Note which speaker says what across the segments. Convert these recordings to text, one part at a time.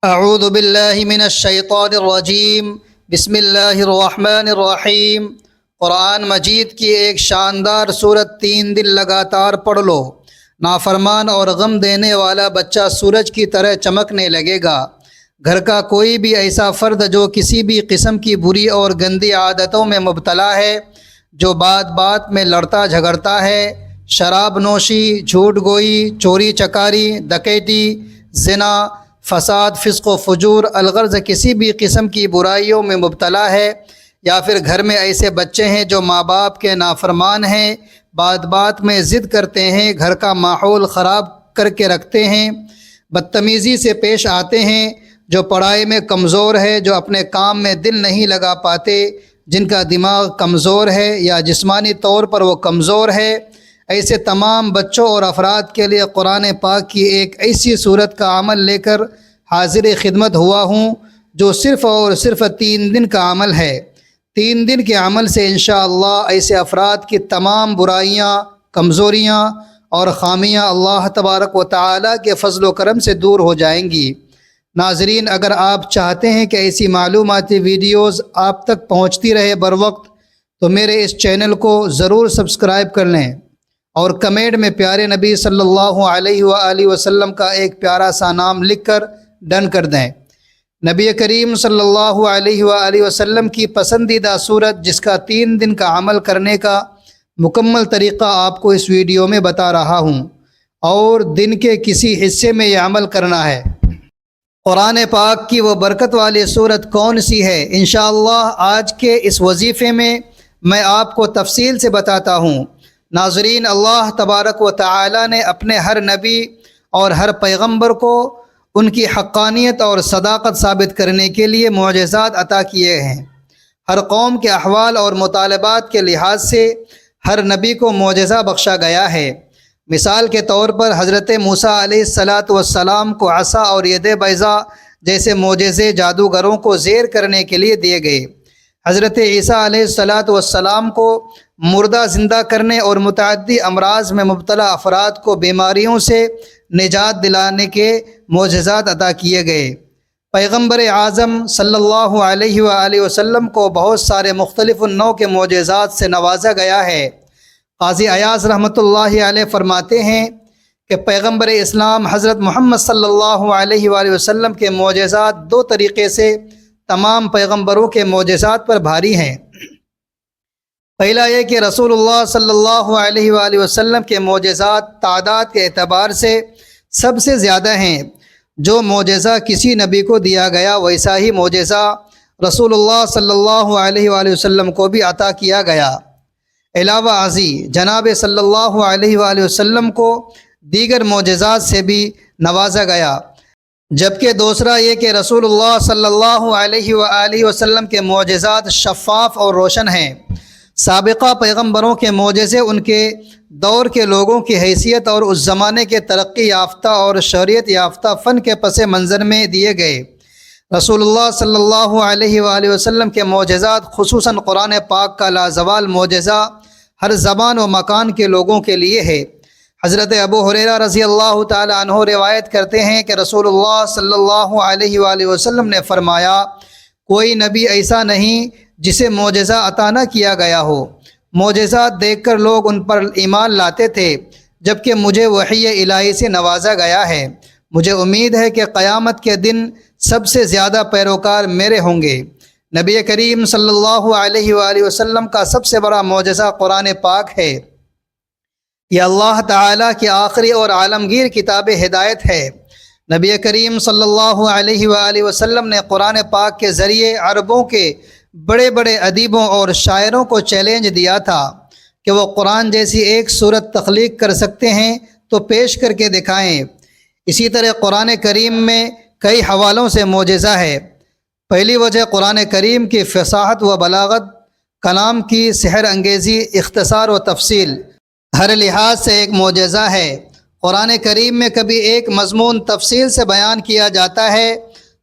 Speaker 1: اعوذ باللہ من الشیطان الرجیم بسم اللہ الرحمن الرحیم۔ قرآن مجید کی ایک شاندار صورت 3 دن لگاتار پڑھ لو، نافرمان اور غم دینے والا بچہ سورج کی طرح چمکنے لگے گا۔ گھر کا کوئی بھی ایسا فرد جو کسی بھی قسم کی بری اور گندی عادتوں میں مبتلا ہے، جو بات بات میں لڑتا جھگڑتا ہے، شراب نوشی، جھوٹ گوئی، چوری چکاری، ڈکیتی، زنا، فساد، فسق و فجور، الغرض کسی بھی قسم کی برائیوں میں مبتلا ہے، یا پھر گھر میں ایسے بچے ہیں جو ماں باپ کے نافرمان ہیں، بات بات میں ضد کرتے ہیں، گھر کا ماحول خراب کر کے رکھتے ہیں، بدتمیزی سے پیش آتے ہیں، جو پڑھائی میں کمزور ہے، جو اپنے کام میں دل نہیں لگا پاتے، جن کا دماغ کمزور ہے یا جسمانی طور پر وہ کمزور ہے، ایسے تمام بچوں اور افراد کے لیے قرآن پاک کی ایک ایسی صورت کا عمل لے کر حاضر خدمت ہوا ہوں، جو صرف اور صرف 3 دن کا عمل ہے۔ 3 دن کے عمل سے انشاءاللہ ایسے افراد کی تمام برائیاں، کمزوریاں اور خامیاں اللہ تبارک و تعالی کے فضل و کرم سے دور ہو جائیں گی۔ ناظرین، اگر آپ چاہتے ہیں کہ ایسی معلوماتی ویڈیوز آپ تک پہنچتی رہے بر وقت، تو میرے اس چینل کو ضرور سبسکرائب کر لیں اور کمنٹ میں پیارے نبی صلی اللہ علیہ وآلہ وسلم کا ایک پیارا سا نام لکھ کر ڈن کر دیں۔ نبی کریم صلی اللہ علیہ وآلہ وسلم کی پسندیدہ صورت، جس کا 3 دن کا عمل کرنے کا مکمل طریقہ آپ کو اس ویڈیو میں بتا رہا ہوں، اور دن کے کسی حصے میں یہ عمل کرنا ہے۔ قرآن پاک کی وہ برکت والی صورت کون سی ہے؟ انشاءاللہ آج کے اس وظیفے میں میں آپ کو تفصیل سے بتاتا ہوں۔ ناظرین، اللہ تبارک و تعالی نے اپنے ہر نبی اور ہر پیغمبر کو ان کی حقانیت اور صداقت ثابت کرنے کے لیے معجزات عطا کیے ہیں۔ ہر قوم کے احوال اور مطالبات کے لحاظ سے ہر نبی کو معجزہ بخشا گیا ہے۔ مثال کے طور پر حضرت موسیٰ علیہ السلام کو عصا اور ید بیضاء جیسے معجزے جادوگروں کو زیر کرنے کے لیے دیے گئے۔ حضرت عیسیٰ علیہ السلام کو مردہ زندہ کرنے اور متعدی امراض میں مبتلا افراد کو بیماریوں سے نجات دلانے کے معجزات عطا کیے گئے۔ پیغمبر اعظم صلی اللہ علیہ وآلہ وسلم کو بہت سارے مختلف نوع کے معجزات سے نوازا گیا ہے۔ قاضی ایاز رحمۃ اللہ علیہ فرماتے ہیں کہ پیغمبر اسلام حضرت محمد صلی اللہ علیہ وآلہ وسلم کے معجزات 2 طریقے سے تمام پیغمبروں کے معجزات پر بھاری ہیں۔ پہلا یہ کہ رسول اللہ صلی اللہ علیہ وآلہ وسلم کے معجزات تعداد کے اعتبار سے سب سے زیادہ ہیں۔ جو معجزہ کسی نبی کو دیا گیا، ویسا ہی معجزہ رسول اللہ صلی اللہ علیہ وآلہ وسلم کو بھی عطا کیا گیا۔ علاوہ ازیں جناب صلی اللہ علیہ وآلہ وسلم کو دیگر معجزات سے بھی نوازا گیا۔ جبکہ دوسرا یہ کہ رسول اللہ صلی اللہ علیہ وآلہ وسلم کے معجزات شفاف اور روشن ہیں۔ سابقہ پیغمبروں کے معجزے ان کے دور کے لوگوں کی حیثیت اور اس زمانے کے ترقی یافتہ اور شہریت یافتہ فن کے پس منظر میں دیے گئے۔ رسول اللہ صلی اللہ علیہ وآلہ وسلم کے معجزات، خصوصاً قرآن پاک کا لازوال معجزہ، ہر زبان و مکان کے لوگوں کے لیے ہے۔ حضرت ابو ہریرہ رضی اللہ تعالی عنہ روایت کرتے ہیں کہ رسول اللہ صلی اللہ علیہ وآلہ وسلم نے فرمایا، کوئی نبی ایسا نہیں جسے معجزہ عطا نہ کیا گیا ہو۔ معجزات دیکھ کر لوگ ان پر ایمان لاتے تھے، جبکہ مجھے وحی الہی سے نوازا گیا ہے۔ مجھے امید ہے کہ قیامت کے دن سب سے زیادہ پیروکار میرے ہوں گے۔ نبی کریم صلی اللہ علیہ وآلہ وسلم کا سب سے بڑا معجزہ قرآن پاک ہے۔ یہ اللہ تعالیٰ کی آخری اور عالمگیر کتاب ہدایت ہے۔ نبی کریم صلی اللہ علیہ وآلہ وسلم نے قرآن پاک کے ذریعے عربوں کے بڑے بڑے ادیبوں اور شاعروں کو چیلنج دیا تھا کہ وہ قرآن جیسی ایک صورت تخلیق کر سکتے ہیں تو پیش کر کے دکھائیں۔ اسی طرح قرآن کریم میں کئی حوالوں سے معجزہ ہے۔ پہلی وجہ قرآن کریم کی فصاحت و بلاغت، کلام کی سحر انگیزی، اختصار و تفصیل ہر لحاظ سے ایک معجزہ ہے۔ قرآن کریم میں کبھی ایک مضمون تفصیل سے بیان کیا جاتا ہے،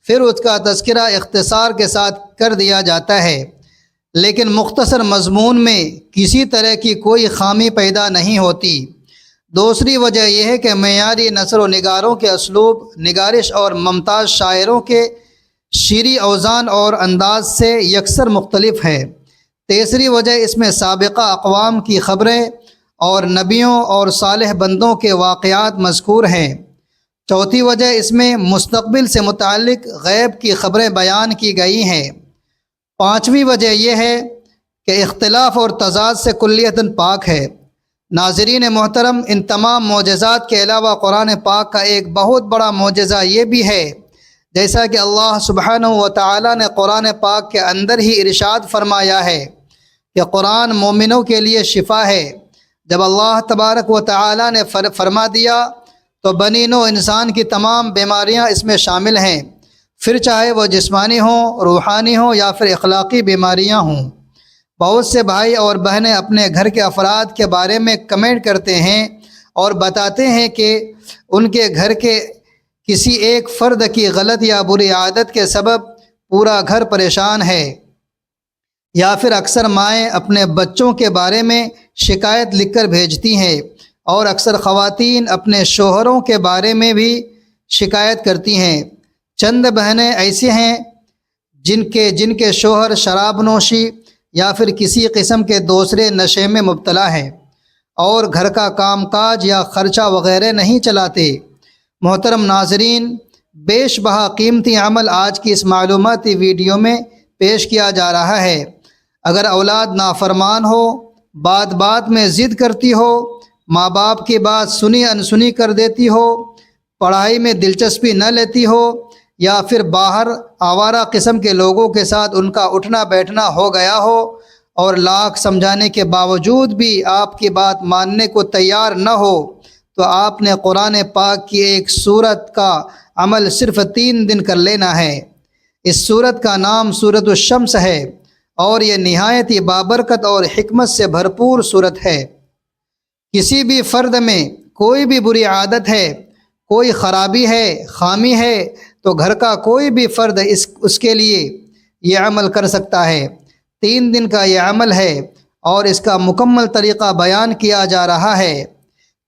Speaker 1: پھر اس کا تذکرہ اختصار کے ساتھ کر دیا جاتا ہے، لیکن مختصر مضمون میں کسی طرح کی کوئی خامی پیدا نہیں ہوتی۔ دوسری وجہ یہ ہے کہ معیاری نثر و نگاروں کے اسلوب نگارش اور ممتاز شاعروں کے شعری اوزان اور انداز سے یکسر مختلف ہے۔ تیسری وجہ اس میں سابقہ اقوام کی خبریں اور نبیوں اور صالح بندوں کے واقعات مذکور ہیں۔ چوتھی وجہ اس میں مستقبل سے متعلق غیب کی خبریں بیان کی گئی ہیں۔ پانچویں وجہ یہ ہے کہ اختلاف اور تضاد سے کلیتاً پاک ہے۔ ناظرین محترم، ان تمام معجزات کے علاوہ قرآن پاک کا ایک بہت بڑا معجزہ یہ بھی ہے، جیسا کہ اللہ سبحانہ و تعالی نے قرآن پاک کے اندر ہی ارشاد فرمایا ہے کہ قرآن مومنوں کے لیے شفا ہے۔ جب اللہ تبارک و تعالی نے فرما دیا تو بنی نوع انسان کی تمام بیماریاں اس میں شامل ہیں، پھر چاہے وہ جسمانی ہوں، روحانی ہوں یا پھر اخلاقی بیماریاں ہوں۔ بہت سے بھائی اور بہنیں اپنے گھر کے افراد کے بارے میں کمنٹ کرتے ہیں اور بتاتے ہیں کہ ان کے گھر کے کسی ایک فرد کی غلط یا بری عادت کے سبب پورا گھر پریشان ہے، یا پھر اکثر مائیں اپنے بچوں کے بارے میں شکایت لکھ کر بھیجتی ہیں، اور اکثر خواتین اپنے شوہروں کے بارے میں بھی شکایت کرتی ہیں۔ چند بہنیں ایسی ہیں جن کے شوہر شراب نوشی یا پھر کسی قسم کے دوسرے نشے میں مبتلا ہیں اور گھر کا کام کاج یا خرچہ وغیرہ نہیں چلاتے۔ محترم ناظرین، بیش بہا قیمتی عمل آج کی اس معلوماتی ویڈیو میں پیش کیا جا رہا ہے۔ اگر اولاد نافرمان ہو، بات بات میں ضد کرتی ہو، ماں باپ کی بات سنی انسنی کر دیتی ہو، پڑھائی میں دلچسپی نہ لیتی ہو، یا پھر باہر آوارہ قسم کے لوگوں کے ساتھ ان کا اٹھنا بیٹھنا ہو گیا ہو، اور لاکھ سمجھانے کے باوجود بھی آپ کی بات ماننے کو تیار نہ ہو، تو آپ نے قرآن پاک کی ایک سورت کا عمل صرف 3 دن کر لینا ہے۔ اس سورت کا نام سورۃ الشمس ہے، اور یہ نہایت ہی بابرکت اور حکمت سے بھرپور سورت ہے۔ کسی بھی فرد میں کوئی بھی بری عادت ہے، کوئی خرابی ہے، خامی ہے، تو گھر کا کوئی بھی فرد اس کے لیے یہ عمل کر سکتا ہے۔ 3 دن کا یہ عمل ہے، اور اس کا مکمل طریقہ بیان کیا جا رہا ہے۔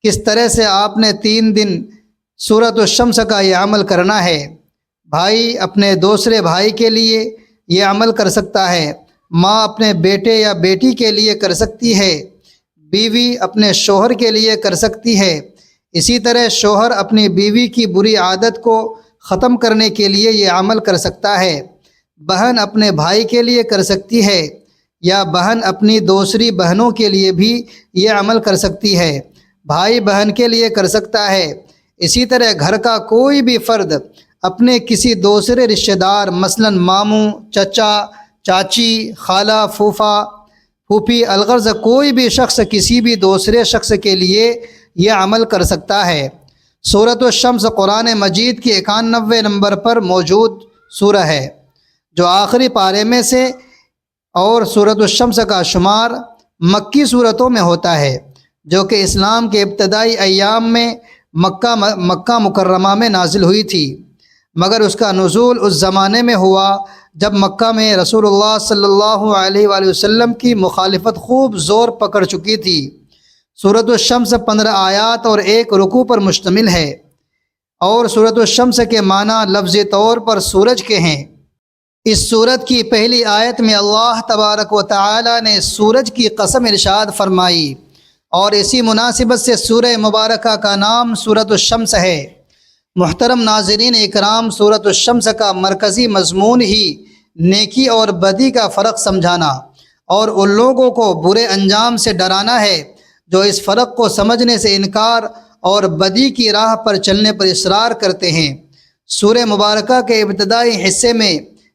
Speaker 1: کس طرح سے آپ نے 3 دن سورۃ الشمس کا یہ عمل کرنا ہے۔ بھائی اپنے دوسرے بھائی کے لیے یہ عمل کر سکتا ہے، ماں اپنے بیٹے یا بیٹی کے لیے کر سکتی ہے، بیوی اپنے شوہر کے لیے کر سکتی ہے، اسی طرح شوہر اپنی بیوی کی بری عادت کو ختم کرنے کے لیے یہ عمل کر سکتا ہے، بہن اپنے بھائی کے لیے کر سکتی ہے، یا بہن اپنی دوسری بہنوں کے لیے بھی یہ عمل کر سکتی ہے، بھائی بہن کے لیے کر سکتا ہے۔ اسی طرح گھر کا کوئی بھی فرد اپنے کسی دوسرے رشتہ دار، مثلا ماموں، چچا، چاچی، خالہ، پھوپھا، پھوپھی، الغرض کوئی بھی شخص کسی بھی دوسرے شخص کے لیے یہ عمل کر سکتا ہے۔ سورۃ الشمس قرآن مجید کی 91 نمبر پر موجود سورہ ہے، جو آخری پارے میں سے، اور سورۃ الشمس کا شمار مکی صورتوں میں ہوتا ہے، جو کہ اسلام کے ابتدائی ایام میں مکہ مکرمہ میں نازل ہوئی تھی، مگر اس کا نزول اس زمانے میں ہوا جب مکہ میں رسول اللہ صلی اللہ علیہ وآلہ وسلم کی مخالفت خوب زور پکڑ چکی تھی۔ سورۃ الشمس 15 آیات اور 1 رکوع پر مشتمل ہے، اور سورۃ الشمس کے معنی لفظی طور پر سورج کے ہیں۔ اس سورت کی پہلی آیت میں اللہ تبارک و تعالی نے سورج کی قسم ارشاد فرمائی، اور اسی مناسبت سے سورہ مبارکہ کا نام سورۃ الشمس ہے۔ محترم ناظرین اکرام، سورۃ الشمس کا مرکزی مضمون ہی نیکی اور بدی کا فرق سمجھانا اور ان لوگوں کو برے انجام سے ڈرانا ہے جو اس فرق کو سمجھنے سے انکار اور بدی کی راہ پر چلنے پر اصرار کرتے ہیں۔ سورہ مبارکہ کے ابتدائی حصے میں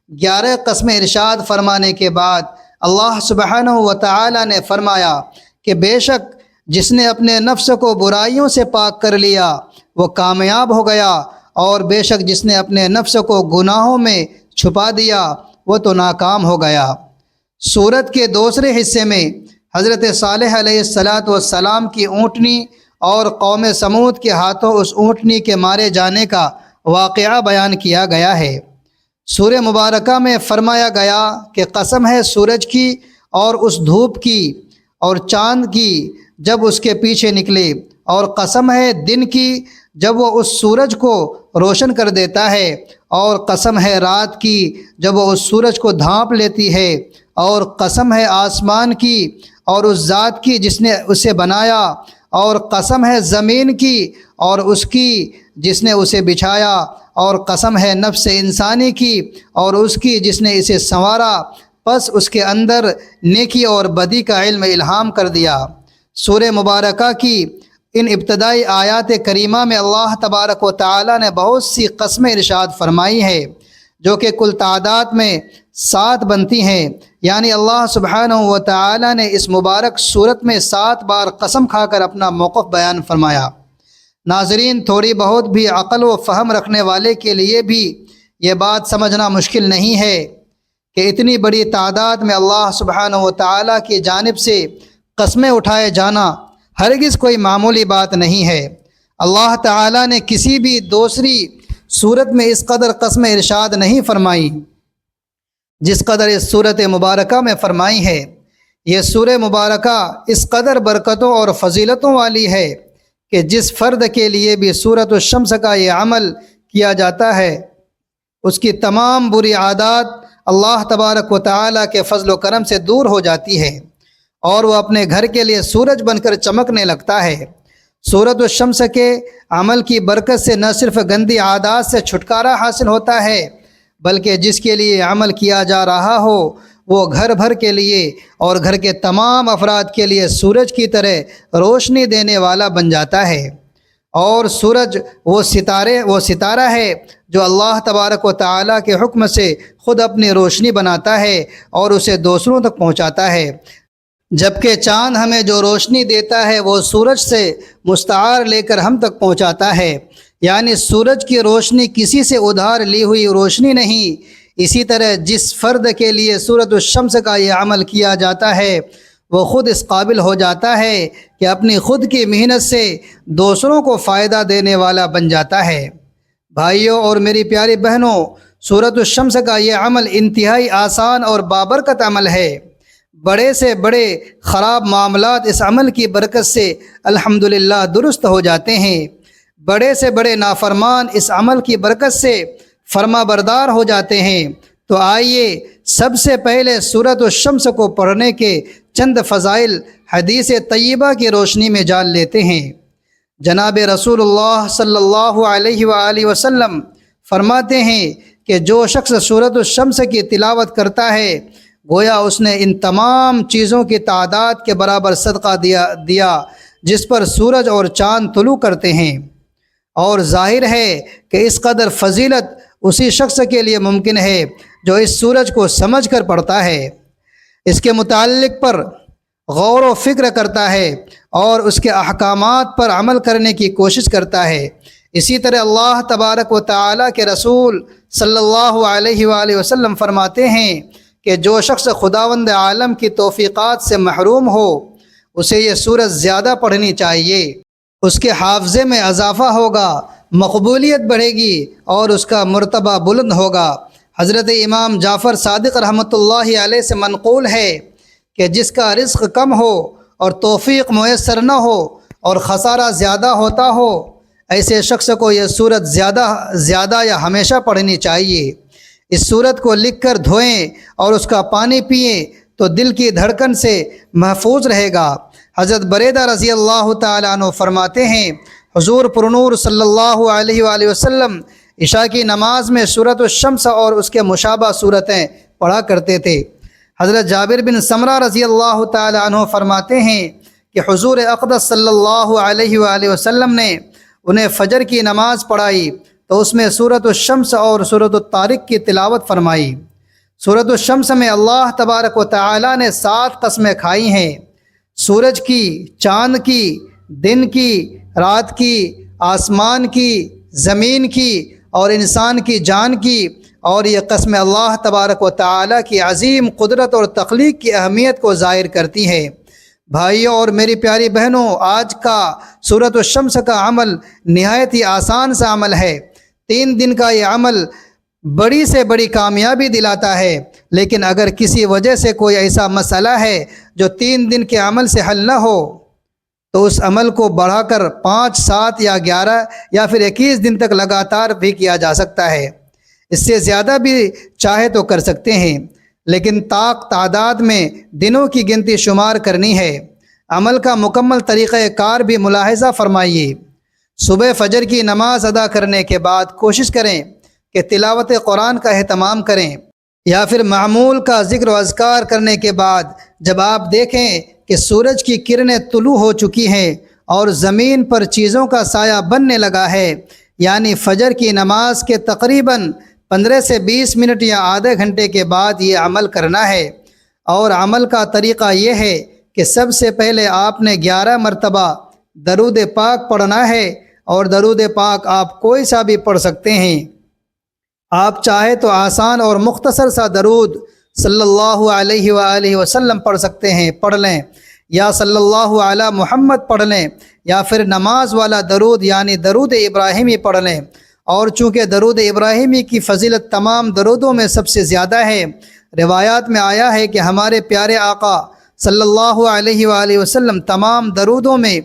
Speaker 1: 11 قسمیں ارشاد فرمانے کے بعد اللہ سبحانہ و تعالی نے فرمایا کہ بے شک جس نے اپنے نفس کو برائیوں سے پاک کر لیا وہ کامیاب ہو گیا، اور بے شک جس نے اپنے نفس کو گناہوں میں چھپا دیا وہ تو ناکام ہو گیا۔ سورت کے دوسرے حصے میں حضرت صالح علیہ السلام کی اونٹنی اور قوم سمود کے ہاتھوں اس اونٹنی کے مارے جانے کا واقعہ بیان کیا گیا ہے۔ سورہ مبارکہ میں فرمایا گیا کہ قسم ہے سورج کی اور اس دھوپ کی اور چاند کی جب اس کے پیچھے نکلے، اور قسم ہے دن کی جب وہ اس سورج کو روشن کر دیتا ہے، اور قسم ہے رات کی جب وہ اس سورج کو ڈھانپ لیتی ہے، اور قسم ہے آسمان کی اور اس ذات کی جس نے اسے بنایا، اور قسم ہے زمین کی اور اس کی جس نے اسے بچھایا، اور قسم ہے نفس انسانی کی اور اس کی جس نے اسے سنوارا، پس اس کے اندر نیکی اور بدی کا علم الہام کر دیا۔ سورہ مبارکہ کی ان ابتدائی آیات کریمہ میں اللہ تبارک و تعالی نے بہت سی قسمیں ارشاد فرمائی ہے، جو کہ کل تعداد میں 7 بنتی ہیں، یعنی اللہ سبحانہ و تعالی نے اس مبارک صورت میں 7 بار قسم کھا کر اپنا موقف بیان فرمایا۔ ناظرین، تھوڑی بہت بھی عقل و فہم رکھنے والے کے لیے بھی یہ بات سمجھنا مشکل نہیں ہے کہ اتنی بڑی تعداد میں اللہ سبحانہ و تعالی کی جانب سے قسمیں اٹھائے جانا ہرگز کوئی معمولی بات نہیں ہے۔ اللہ تعالی نے کسی بھی دوسری صورت میں اس قدر قسمیں ارشاد نہیں فرمائی جس قدر اس صورت مبارکہ میں فرمائی ہے۔ یہ سورہ مبارکہ اس قدر برکتوں اور فضیلتوں والی ہے کہ جس فرد کے لیے بھی سورۃ الشمس کا یہ عمل کیا جاتا ہے، اس کی تمام بری عادات اللہ تبارک و تعالی کے فضل و کرم سے دور ہو جاتی ہے، اور وہ اپنے گھر کے لیے سورج بن کر چمکنے لگتا ہے۔ سورۃ الشمس کے عمل کی برکت سے نہ صرف گندی عادات سے چھٹکارا حاصل ہوتا ہے، بلکہ جس کے لیے عمل کیا جا رہا ہو وہ گھر بھر کے لیے اور گھر کے تمام افراد کے لیے سورج کی طرح روشنی دینے والا بن جاتا ہے۔ اور سورج وہ ستارہ ہے جو اللہ تبارک و تعالی کے حکم سے خود اپنی روشنی بناتا ہے اور اسے دوسروں تک پہنچاتا ہے، جبکہ چاند ہمیں جو روشنی دیتا ہے وہ سورج سے مستعار لے کر ہم تک پہنچاتا ہے، یعنی سورج کی روشنی کسی سے ادھار لی ہوئی روشنی نہیں۔ اسی طرح جس فرد کے لیے سورۃ الشمس کا یہ عمل کیا جاتا ہے وہ خود اس قابل ہو جاتا ہے کہ اپنی خود کی محنت سے دوسروں کو فائدہ دینے والا بن جاتا ہے۔ بھائیوں اور میری پیاری بہنوں، سورۃ الشمس کا یہ عمل انتہائی آسان اور بابرکت عمل ہے۔ بڑے سے بڑے خراب معاملات اس عمل کی برکت سے الحمدللہ درست ہو جاتے ہیں، بڑے سے بڑے نافرمان اس عمل کی برکت سے فرما بردار ہو جاتے ہیں۔ تو آئیے سب سے پہلے سورۃ الشمس کو پڑھنے کے چند فضائل حدیث طیبہ کی روشنی میں جان لیتے ہیں۔ جناب رسول اللہ صلی اللہ علیہ وآلہ وسلم فرماتے ہیں کہ جو شخص سورۃ الشمس کی تلاوت کرتا ہے گویا اس نے ان تمام چیزوں کی تعداد کے برابر صدقہ دیا جس پر سورج اور چاند طلوع کرتے ہیں، اور ظاہر ہے کہ اس قدر فضیلت اسی شخص کے لیے ممکن ہے جو اس سورج کو سمجھ کر پڑھتا ہے، اس کے متعلق پر غور و فکر کرتا ہے اور اس کے احکامات پر عمل کرنے کی کوشش کرتا ہے۔ اسی طرح اللہ تبارک و تعالی کے رسول صلی اللہ علیہ وآلہ وسلم فرماتے ہیں کہ جو شخص خداوند عالم کی توفیقات سے محروم ہو اسے یہ سورت زیادہ پڑھنی چاہیے، اس کے حافظے میں اضافہ ہوگا، مقبولیت بڑھے گی اور اس کا مرتبہ بلند ہوگا۔ حضرت امام جعفر صادق رحمۃ اللہ علیہ سے منقول ہے کہ جس کا رزق کم ہو اور توفیق میسر نہ ہو اور خسارہ زیادہ ہوتا ہو، ایسے شخص کو یہ سورت زیادہ یا ہمیشہ پڑھنی چاہیے۔ اس سورت کو لکھ کر دھوئیں اور اس کا پانی پئیں تو دل کی دھڑکن سے محفوظ رہے گا۔ حضرت بریدہ رضی اللہ تعالیٰ عنہ فرماتے ہیں حضور پرنور صلی اللہ علیہ وآلہ وسلم عشاء کی نماز میں سورۃ الشمس اور اس کے مشابہ صورتیں پڑھا کرتے تھے۔ حضرت جابر بن سمرہ رضی اللہ تعالیٰ عنہ فرماتے ہیں کہ حضور اقدس صلی اللہ علیہ وآلہ وسلم نے انہیں فجر کی نماز پڑھائی تو اس میں سورۃ الشمس اور سورۃ الطارق کی تلاوت فرمائی۔ سورۃ الشمس میں اللہ تبارک و تعالی نے 7 قسمیں کھائی ہیں، سورج کی، چاند کی، دن کی، رات کی، آسمان کی، زمین کی اور انسان کی جان کی، اور یہ قسم اللہ تبارک و تعالی کی عظیم قدرت اور تخلیق کی اہمیت کو ظاہر کرتی ہے۔ بھائیوں اور میری پیاری بہنوں، آج کا سورۃ الشمس کا عمل نہایت ہی آسان سا عمل ہے۔ 3 دن کا یہ عمل بڑی سے بڑی کامیابی دلاتا ہے، لیکن اگر کسی وجہ سے کوئی ایسا مسئلہ ہے جو 3 دن کے عمل سے حل نہ ہو تو اس عمل کو بڑھا کر 5، 7 یا 11 یا پھر 21 دن تک لگاتار بھی کیا جا سکتا ہے۔ اس سے زیادہ بھی چاہے تو کر سکتے ہیں، لیکن تعداد میں دنوں کی گنتی شمار کرنی ہے۔ عمل کا مکمل طریقہ کار بھی ملاحظہ فرمائیے۔ صبح فجر کی نماز ادا کرنے کے بعد کوشش کریں کہ تلاوت قرآن کا اہتمام کریں، یا پھر معمول کا ذکر و اذکار کرنے کے بعد جب آپ دیکھیں کہ سورج کی کرنیں طلوع ہو چکی ہیں اور زمین پر چیزوں کا سایہ بننے لگا ہے، یعنی فجر کی نماز کے تقریباً 15 سے 20 منٹ یا آدھے گھنٹے کے بعد یہ عمل کرنا ہے۔ اور عمل کا طریقہ یہ ہے کہ سب سے پہلے آپ نے 11 مرتبہ درود پاک پڑھنا ہے، اور درود پاک آپ کوئی سا بھی پڑھ سکتے ہیں۔ آپ چاہے تو آسان اور مختصر سا درود صلی اللہ علیہ وآلہ وسلم پڑھ سکتے ہیں، پڑھ لیں، یا صلی اللہ علی محمد پڑھ لیں، یا پھر نماز والا درود یعنی درود ابراہیمی پڑھ لیں۔ اور چونکہ درود ابراہیمی کی فضیلت تمام درودوں میں سب سے زیادہ ہے، روایات میں آیا ہے کہ ہمارے پیارے آقا صلی اللہ علیہ وآلہ وسلم تمام درودوں میں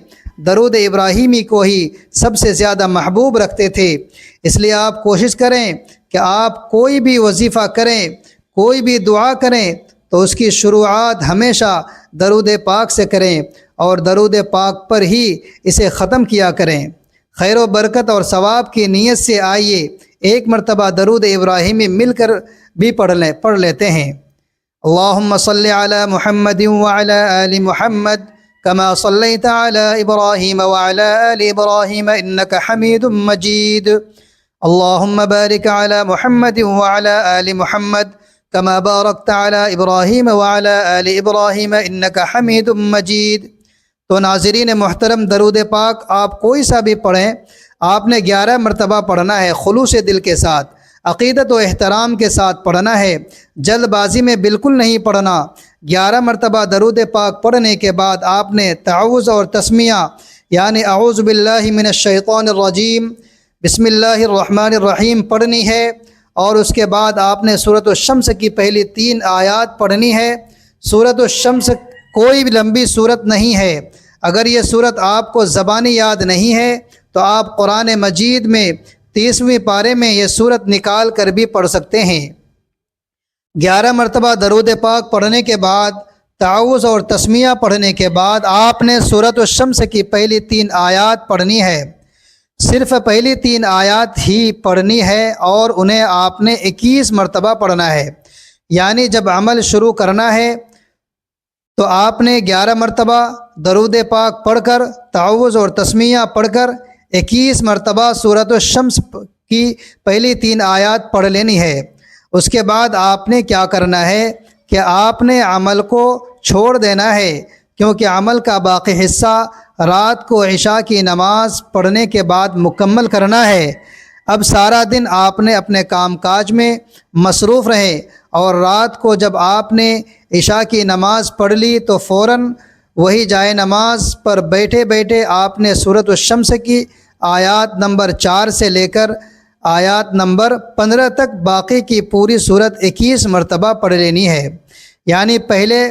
Speaker 1: درود ابراہیمی کو ہی سب سے زیادہ محبوب رکھتے تھے۔ اس لیے آپ کوشش کریں کہ آپ کوئی بھی وظیفہ کریں، کوئی بھی دعا کریں تو اس کی شروعات ہمیشہ درود پاک سے کریں، اور درود پاک پر ہی اسے ختم کیا کریں۔ خیر و برکت اور ثواب کی نیت سے آئیے ایک مرتبہ درود ابراہیمی مل کر بھی پڑھ لیتے ہیں۔ اللہم صلی علی محمد وعلی آل محمد کما صلیت علی ابراہیم وعلی آل ابراہیم انک حمید مجید۔ اللہم بارک علی محمد وعلی آل محمد کما بارکت علی ابراہیم وعلی آل ابراہیم انک حمید مجید۔ تو ناظرین محترم، درود پاک آپ کوئی سا بھی پڑھیں، آپ نے 11 مرتبہ پڑھنا ہے، خلوص دل کے ساتھ، عقیدت و احترام کے ساتھ پڑھنا ہے، جلد بازی میں بالکل نہیں پڑھنا۔ 11 مرتبہ درود پاک پڑھنے کے بعد آپ نے تعوذ اور تسمیہ یعنی اعوذ باللہ من الشیطان الرجیم بسم اللہ الرحمن الرحیم پڑھنی ہے، اور اس کے بعد آپ نے سورۃ الشمس کی پہلی 3 آیات پڑھنی ہے۔ سورۃ الشمس کوئی بھی لمبی صورت نہیں ہے، اگر یہ صورت آپ کو زبانی یاد نہیں ہے تو آپ قرآن مجید میں 30ویں پارے میں یہ صورت نکال کر بھی پڑھ سکتے ہیں۔ 11 مرتبہ درود پاک پڑھنے کے بعد، تعوذ اور تسمیہ پڑھنے کے بعد آپ نے سورۃ الشمس کی پہلی 3 آیات پڑھنی ہے۔ صرف پہلی 3 آیات ہی پڑھنی ہے، اور انہیں آپ نے 21 مرتبہ پڑھنا ہے۔ یعنی جب عمل شروع کرنا ہے تو آپ نے 11 مرتبہ درود پاک پڑھ کر، تعوذ اور تسمیہ پڑھ کر 21 مرتبہ سورۃ الشمس کی پہلی 3 آیات پڑھ لینی ہے۔ اس کے بعد آپ نے کیا کرنا ہے کہ آپ نے عمل کو چھوڑ دینا ہے، کیونکہ عمل کا باقی حصہ رات کو عشاء کی نماز پڑھنے کے بعد مکمل کرنا ہے۔ اب سارا دن آپ نے اپنے کام کاج میں مصروف رہے، اور رات کو جب آپ نے عشاء کی نماز پڑھ لی تو فوراً وہی جائے نماز پر بیٹھے بیٹھے آپ نے سورۃ الشمس کی آیات نمبر 4 سے لے کر آیات نمبر 15 تک باقی کی پوری سورت 21 مرتبہ پڑھ لینی ہے۔ یعنی پہلے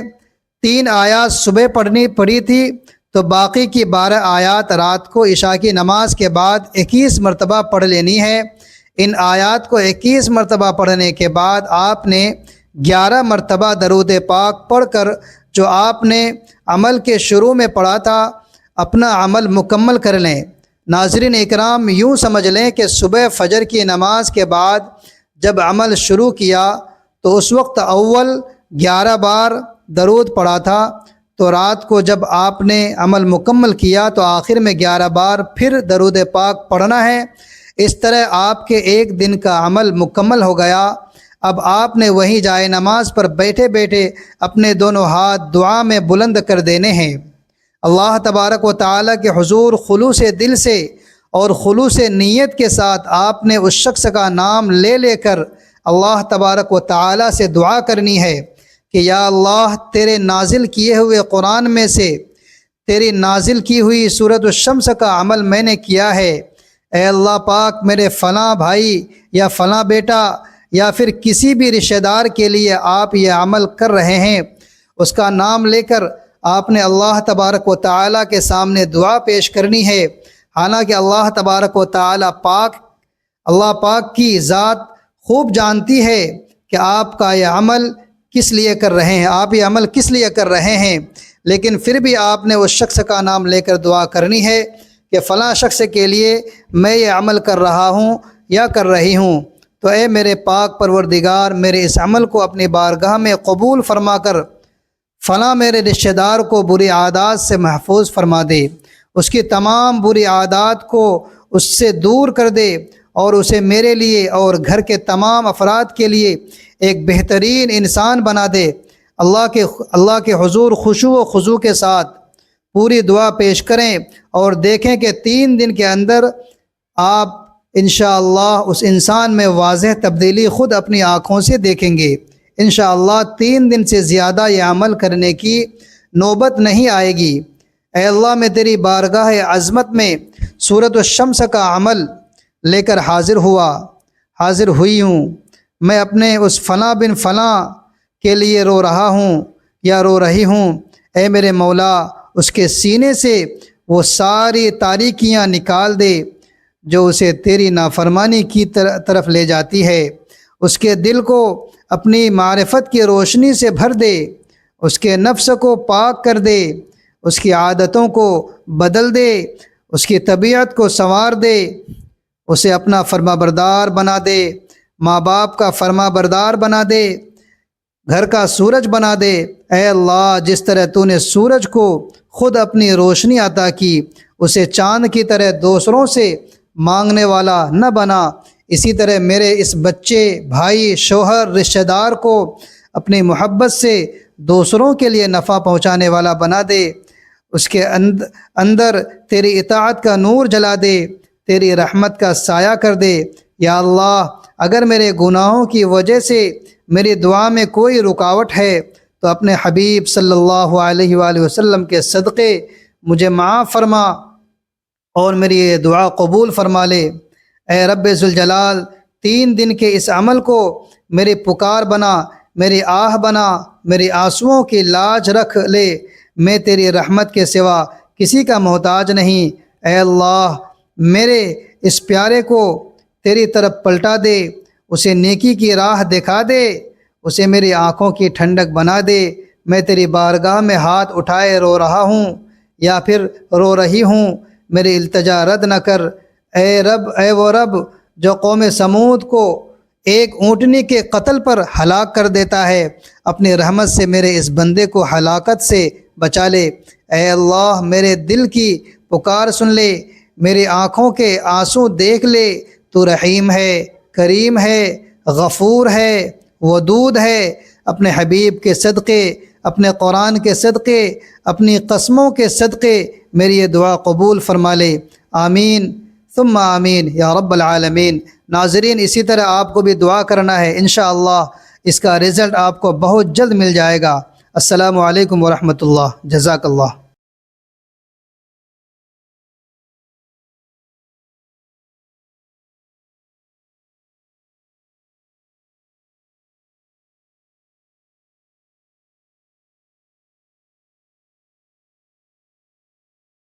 Speaker 1: 3 آیات صبح پڑھی تھی تو باقی کی 12 آیات رات کو عشاء کی نماز کے بعد 21 مرتبہ پڑھ لینی ہے۔ ان آیات کو 21 مرتبہ پڑھنے کے بعد آپ نے 11 مرتبہ درود پاک پڑھ کر جو آپ نے عمل کے شروع میں پڑھا تھا اپنا عمل مکمل کر لیں۔ ناظرین اکرام، یوں سمجھ لیں کہ صبح فجر کی نماز کے بعد جب عمل شروع کیا تو اس وقت اول 11 بار درود پڑھا تھا، تو رات کو جب آپ نے عمل مکمل کیا تو آخر میں 11 بار پھر درود پاک پڑھنا ہے۔ اس طرح آپ کے ایک دن کا عمل مکمل ہو گیا۔ اب آپ نے وہیں جائے نماز پر بیٹھے بیٹھے اپنے دونوں ہاتھ دعا میں بلند کر دینے ہیں۔ اللہ تبارک و تعالیٰ کے حضور خلوص دل سے اور خلوص نیت کے ساتھ آپ نے اس شخص کا نام لے لے کر اللہ تبارک و تعالیٰ سے دعا کرنی ہے کہ یا اللہ، تیرے نازل کیے ہوئے قرآن میں سے تیری نازل کی ہوئی سورۃ الشمس کا عمل میں نے کیا ہے۔ اے اللہ پاک، میرے فلاں بھائی یا فلاں بیٹا یا پھر کسی بھی رشتہ دار کے لیے آپ یہ عمل کر رہے ہیں، اس کا نام لے کر آپ نے اللہ تبارک و تعالیٰ کے سامنے دعا پیش کرنی ہے، حالانکہ اللہ تبارک و تعالیٰ اللہ پاک کی ذات خوب جانتی ہے کہ آپ کا یہ عمل کس لیے کر رہے ہیں، آپ یہ عمل کس لیے کر رہے ہیں، لیکن پھر بھی آپ نے اس شخص کا نام لے کر دعا کرنی ہے کہ فلاں شخص کے لیے میں یہ عمل کر رہا ہوں یا کر رہی ہوں، تو اے میرے پاک پروردگار میرے اس عمل کو اپنی بارگاہ میں قبول فرما کر فلاں میرے رشتہ دار کو بری عادات سے محفوظ فرما دے، اس کی تمام بری عادات کو اس سے دور کر دے اور اسے میرے لیے اور گھر کے تمام افراد کے لیے ایک بہترین انسان بنا دے۔ اللہ کے حضور خشوع و خضوع کے ساتھ پوری دعا پیش کریں اور دیکھیں کہ 3 دن کے اندر آپ انشاءاللہ اس انسان میں واضح تبدیلی خود اپنی آنکھوں سے دیکھیں گے۔ انشاءاللہ 3 دن سے زیادہ یہ عمل کرنے کی نوبت نہیں آئے گی۔ اے اللہ میں تیری بارگاہ عظمت میں سورۃ الشمس کا عمل لے کر حاضر ہوئی ہوں۔ میں اپنے اس فلاں بن فلاں کے لیے رو رہا ہوں یا رو رہی ہوں، اے میرے مولا اس کے سینے سے وہ ساری تاریکیاں نکال دے جو اسے تیری نافرمانی کی طرف لے جاتی ہے، اس کے دل کو اپنی معرفت کی روشنی سے بھر دے، اس کے نفس کو پاک کر دے، اس کی عادتوں کو بدل دے، اس کی طبیعت کو سنوار دے، اسے اپنا فرما بردار بنا دے، ماں باپ کا فرما بردار بنا دے، گھر کا سورج بنا دے۔ اے اللہ جس طرح تو نے سورج کو خود اپنی روشنی عطا کی، اسے چاند کی طرح دوسروں سے مانگنے والا نہ بنا، اسی طرح میرے اس بچے، بھائی، شوہر، رشتہ دار کو اپنی محبت سے دوسروں کے لیے نفع پہنچانے والا بنا دے، اس کے اندر تیری اطاعت کا نور جلا دے، تیری رحمت کا سایہ کر دے۔ یا اللہ اگر میرے گناہوں کی وجہ سے میری دعا میں کوئی رکاوٹ ہے تو اپنے حبیب صلی اللہ علیہ وآلہ وسلم کے صدقے مجھے معاف فرما اور میری یہ دعا قبول فرما لے۔ اے رب ذوالجلال 3 دن کے اس عمل کو میری پکار بنا، میری آہ بنا، میری آنسوؤں کی لاج رکھ لے، میں تیری رحمت کے سوا کسی کا محتاج نہیں۔ اے اللہ میرے اس پیارے کو تیری طرف پلٹا دے، اسے نیکی کی راہ دکھا دے، اسے میری آنکھوں کی ٹھنڈک بنا دے۔ میں تیری بارگاہ میں ہاتھ اٹھائے رو رہا ہوں یا پھر رو رہی ہوں، میری التجا رد نہ کر۔ اے وہ رب جو قوم سمود کو ایک اونٹنی کے قتل پر ہلاک کر دیتا ہے، اپنی رحمت سے میرے اس بندے کو ہلاکت سے بچا لے۔ اے اللہ میرے دل کی پکار سن لے، میری آنکھوں کے آنسو دیکھ لے، تو رحیم ہے، کریم ہے، غفور ہے، ودود ہے۔ اپنے حبیب کے صدقے، اپنے قرآن کے صدقے، اپنی قسموں کے صدقے میری یہ دعا قبول فرما لے۔ آمین ثم آمین یا رب العالمین۔ ناظرین اسی طرح آپ کو بھی دعا کرنا ہے، انشاءاللہ اس کا رزلٹ آپ کو بہت جلد مل جائے گا۔ السلام علیکم ورحمۃ اللہ، جزاک اللہ۔